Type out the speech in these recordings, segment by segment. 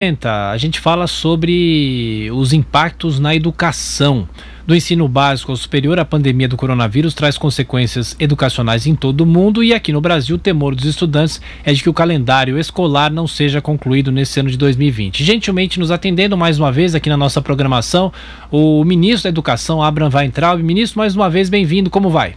A gente fala sobre os impactos na educação. Do ensino básico ao superior, a pandemia do coronavírus traz consequências educacionais em todo o mundo e aqui no Brasil o temor dos estudantes é de que o calendário escolar não seja concluído nesse ano de 2020. Gentilmente nos atendendo mais uma vez aqui na nossa programação, o ministro da Educação, Abraham Weintraub. Ministro, mais uma vez, bem-vindo, como vai?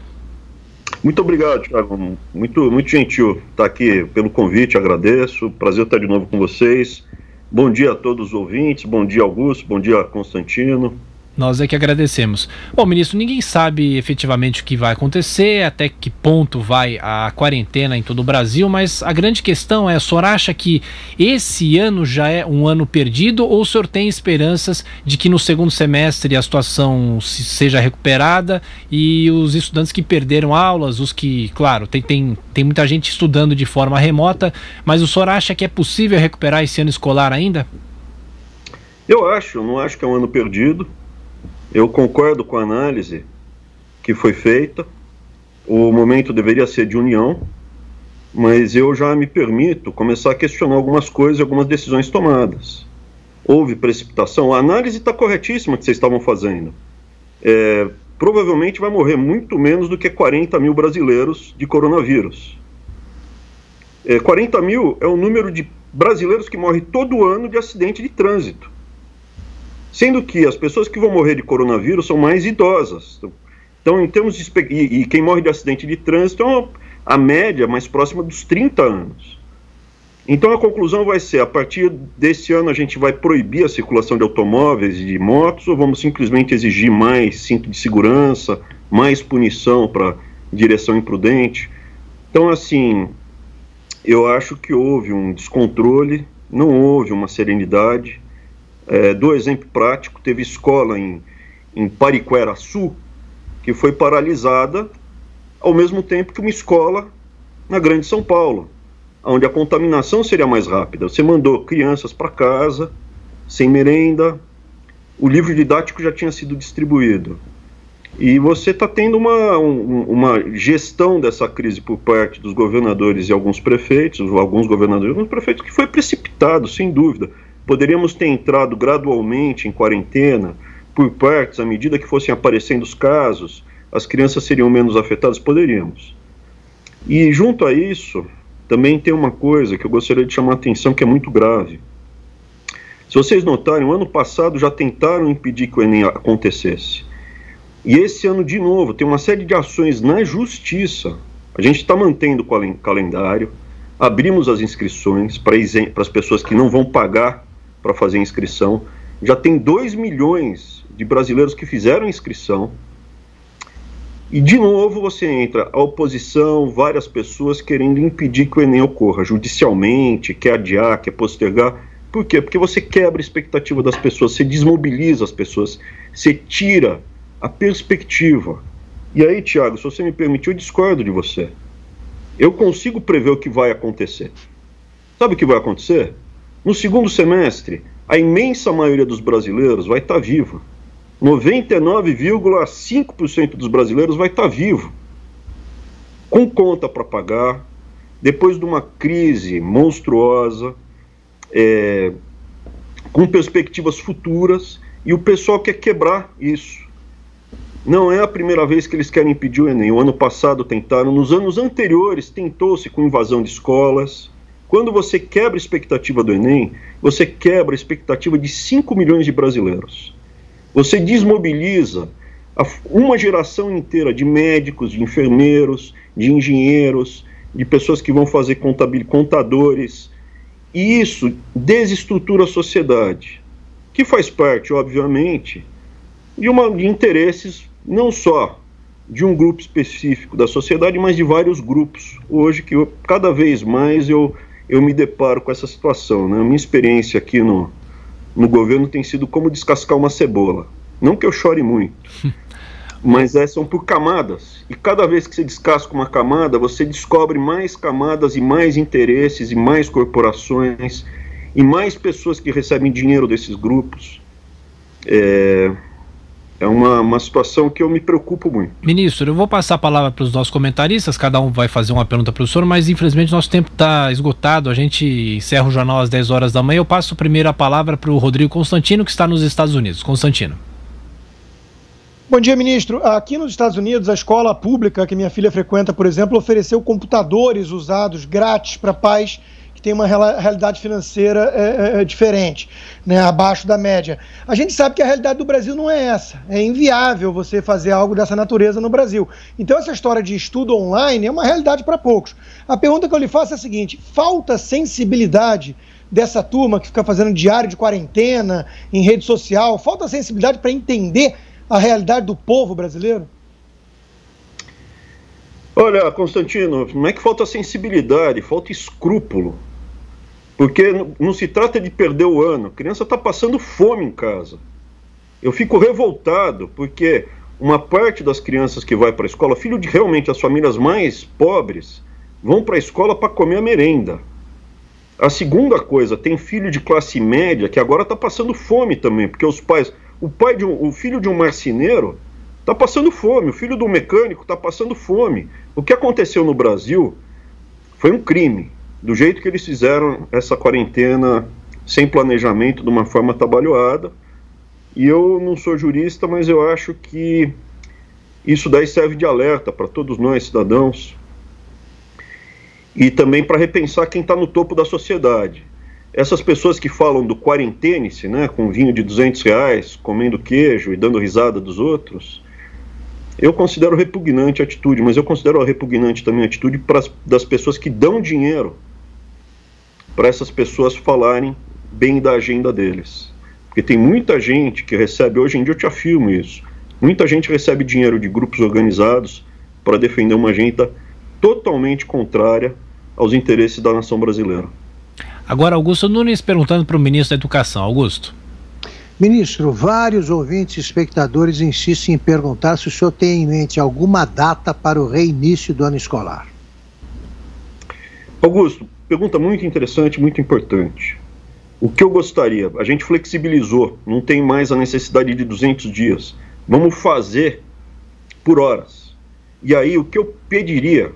Muito obrigado, Thiago. Muito gentil estar aqui pelo convite, agradeço. Prazer estar de novo com vocês. Bom dia a todos os ouvintes, bom dia Augusto, bom dia Constantino. Nós é que agradecemos. Bom, ministro, ninguém sabe efetivamente o que vai acontecer, até que ponto vai a quarentena em todo o Brasil, mas a grande questão é, o senhor acha que esse ano já é um ano perdido ou o senhor tem esperanças de que no segundo semestre a situação seja recuperada e os estudantes que perderam aulas, os que, claro, tem muita gente estudando de forma remota, mas o senhor acha que é possível recuperar esse ano escolar ainda? Eu não acho que é um ano perdido. Eu concordo com a análise que foi feita. O momento deveria ser de união, mas eu já me permito começar a questionar algumas coisas e algumas decisões tomadas. Houve precipitação? A análise está corretíssima que vocês estavam fazendo. Provavelmente vai morrer muito menos do que 40 mil brasileiros de coronavírus. 40 mil é o número de brasileiros que morrem todo ano de acidente de trânsito. Sendo que as pessoas que vão morrer de coronavírus são mais idosas. Então, em termos de... E quem morre de acidente de trânsito é a média mais próxima dos 30 anos. Então, a conclusão vai ser, a partir desse ano a gente vai proibir a circulação de automóveis e de motos, ou vamos simplesmente exigir mais cinto de segurança, mais punição para direção imprudente? Então, assim, eu acho que houve um descontrole, não houve uma serenidade. Do exemplo prático, teve escola em Pariquera-Açu que foi paralisada ao mesmo tempo que uma escola na Grande São Paulo, onde a contaminação seria mais rápida. Você mandou crianças para casa, sem merenda, o livro didático já tinha sido distribuído. E você está tendo uma gestão dessa crise por parte dos governadores e alguns prefeitos que foi precipitado, sem dúvida. Poderíamos ter entrado gradualmente em quarentena, por partes, à medida que fossem aparecendo os casos, as crianças seriam menos afetadas? Poderíamos. E junto a isso, também tem uma coisa que eu gostaria de chamar a atenção, que é muito grave. Se vocês notarem, o ano passado já tentaram impedir que o Enem acontecesse. E esse ano, de novo, tem uma série de ações na justiça. A gente está mantendo o calendário, abrimos as inscrições para as pessoas que não vão pagar para fazer inscrição. Já tem 2 milhões de brasileiros que fizeram inscrição. E, de novo, você entra a oposição, várias pessoas querendo impedir que o Enem ocorra judicialmente, quer adiar, quer postergar. Por quê? Porque você quebra a expectativa das pessoas, você desmobiliza as pessoas, você tira a perspectiva. E aí, Thiago, se você me permitir, eu discordo de você. Eu consigo prever o que vai acontecer. Sabe o que vai acontecer? No segundo semestre, a imensa maioria dos brasileiros vai estar viva. 99,5% dos brasileiros vai estar vivo, com conta para pagar, depois de uma crise monstruosa, com perspectivas futuras, e o pessoal quer quebrar isso. Não é a primeira vez que eles querem impedir o Enem. O ano passado tentaram, nos anos anteriores tentou-se com invasão de escolas. Quando você quebra a expectativa do Enem, você quebra a expectativa de 5 milhões de brasileiros. Você desmobiliza uma geração inteira de médicos, de enfermeiros, de engenheiros, de pessoas que vão fazer contadores. E isso desestrutura a sociedade, que faz parte, obviamente, de interesses não só de um grupo específico da sociedade, mas de vários grupos. Hoje, cada vez mais eu me deparo com essa situação, né? A minha experiência aqui no governo tem sido como descascar uma cebola. Não que eu chore muito, mas são por camadas. E cada vez que você descasca uma camada, você descobre mais camadas e mais interesses e mais corporações e mais pessoas que recebem dinheiro desses grupos. É uma situação que eu me preocupo muito. Ministro, eu vou passar a palavra para os nossos comentaristas, cada um vai fazer uma pergunta para o senhor, mas infelizmente nosso tempo está esgotado, a gente encerra o jornal às 10 horas da manhã. Eu passo primeiro a palavra para o Rodrigo Constantino, que está nos Estados Unidos. Constantino. Bom dia, ministro. Aqui nos Estados Unidos, a escola pública que minha filha frequenta, por exemplo, ofereceu computadores usados grátis para pais que têm uma realidade financeira diferente, né, abaixo da média. A gente sabe que a realidade do Brasil não é essa. É inviável você fazer algo dessa natureza no Brasil. Então, essa história de estudo online é uma realidade para poucos. A pergunta que eu lhe faço é a seguinte: falta sensibilidade dessa turma que fica fazendo diário de quarentena em rede social? Falta sensibilidade para entender a realidade do povo brasileiro? Olha, Constantino, não é que falta sensibilidade, falta escrúpulo. Porque não se trata de perder o ano. A criança está passando fome em casa. Eu fico revoltado porque uma parte das crianças que vai para a escola, filho de realmente as famílias mais pobres, vão para a escola para comer a merenda. A segunda coisa, tem filho de classe média que agora está passando fome também, porque os pais... O filho de um marceneiro está passando fome, o filho do mecânico está passando fome. O que aconteceu no Brasil foi um crime, do jeito que eles fizeram essa quarentena sem planejamento, de uma forma atabalhoada. E eu não sou jurista, mas eu acho que isso daí serve de alerta para todos nós, cidadãos, e também para repensar quem está no topo da sociedade. Essas pessoas que falam do quarentene-se, né, com vinho de R$200, comendo queijo e dando risada dos outros, eu considero repugnante a atitude, mas eu considero repugnante também a atitude das pessoas que dão dinheiro para essas pessoas falarem bem da agenda deles. Porque tem muita gente que recebe, hoje em dia eu te afirmo isso, muita gente recebe dinheiro de grupos organizados para defender uma agenda totalmente contrária aos interesses da nação brasileira. Agora, Augusto Nunes perguntando para o ministro da Educação. Augusto. Ministro, vários ouvintes e espectadores insistem em perguntar se o senhor tem em mente alguma data para o reinício do ano escolar. Augusto, pergunta muito interessante, muito importante. O que eu gostaria? A gente flexibilizou, não tem mais a necessidade de 200 dias. Vamos fazer por horas. E aí, o que eu pediria...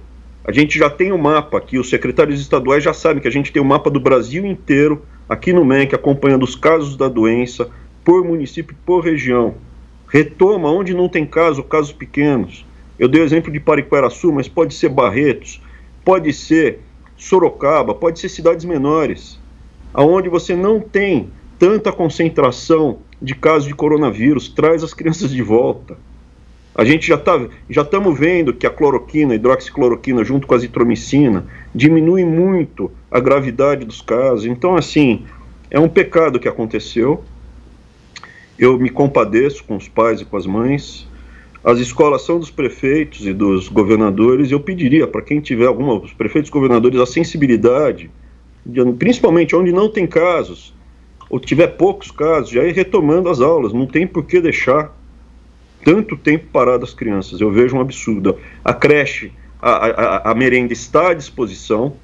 A gente já tem um mapa aqui, os secretários estaduais já sabem que a gente tem um mapa do Brasil inteiro, aqui no MEC, acompanhando os casos da doença, por município, por região. Retoma onde não tem caso, casos pequenos. Eu dei o exemplo de Pariquera-Açu, mas pode ser Barretos, pode ser Sorocaba, pode ser cidades menores, aonde você não tem tanta concentração de casos de coronavírus, traz as crianças de volta. A gente já estamos vendo que a cloroquina, a hidroxicloroquina, junto com a azitromicina, diminui muito a gravidade dos casos. Então, assim, é um pecado que aconteceu. Eu me compadeço com os pais e com as mães. As escolas são dos prefeitos e dos governadores. Eu pediria para quem tiver os prefeitos e governadores, a sensibilidade, principalmente onde não tem casos, ou tiver poucos casos, já ir retomando as aulas. Não tem por que deixar tanto tempo parado as crianças. Eu vejo um absurdo. A creche, a merenda está à disposição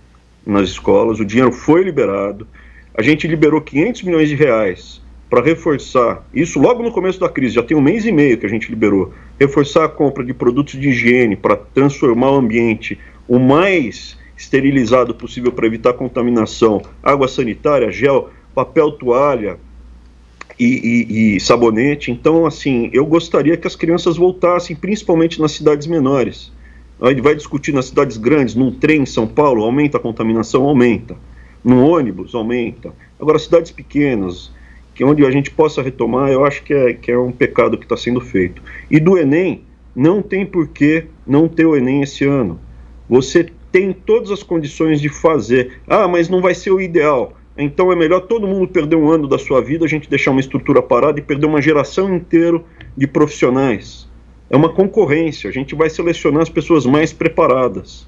nas escolas, o dinheiro foi liberado, a gente liberou R$500 milhões para reforçar, isso logo no começo da crise, já tem 1 mês e meio que a gente liberou, reforçar a compra de produtos de higiene para transformar o ambiente o mais esterilizado possível para evitar contaminação, água sanitária, gel, papel toalha, e sabonete. Então, assim, eu gostaria que as crianças voltassem, principalmente nas cidades menores. A gente vai discutir nas cidades grandes, num trem em São Paulo, aumenta a contaminação? Aumenta. Num ônibus? Aumenta. Agora, cidades pequenas, que onde a gente possa retomar, eu acho que é um pecado que está sendo feito. E do Enem, não tem por que não ter o Enem esse ano. Você tem todas as condições de fazer. Ah, mas não vai ser o ideal. Então é melhor todo mundo perder um ano da sua vida, a gente deixar uma estrutura parada e perder uma geração inteira de profissionais. É uma concorrência, a gente vai selecionar as pessoas mais preparadas.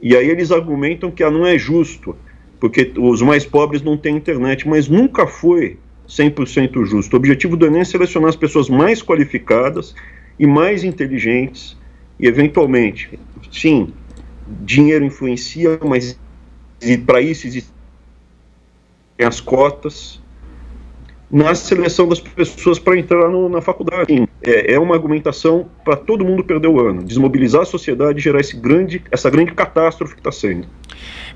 E aí eles argumentam que não é justo, porque os mais pobres não têm internet, mas nunca foi 100% justo. O objetivo do Enem é selecionar as pessoas mais qualificadas e mais inteligentes, e eventualmente, sim, dinheiro influencia, mas para isso existem as cotas, na seleção das pessoas para entrar na faculdade. É uma argumentação para todo mundo perder o ano, desmobilizar a sociedade e gerar essa grande catástrofe que está sendo.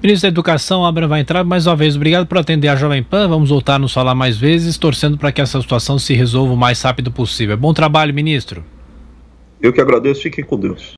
Ministro da Educação, Abraham Weintraub, mais uma vez, obrigado por atender a Jovem Pan. Vamos voltar a nos falar mais vezes, torcendo para que essa situação se resolva o mais rápido possível. Bom trabalho, ministro. Eu que agradeço, fiquem com Deus.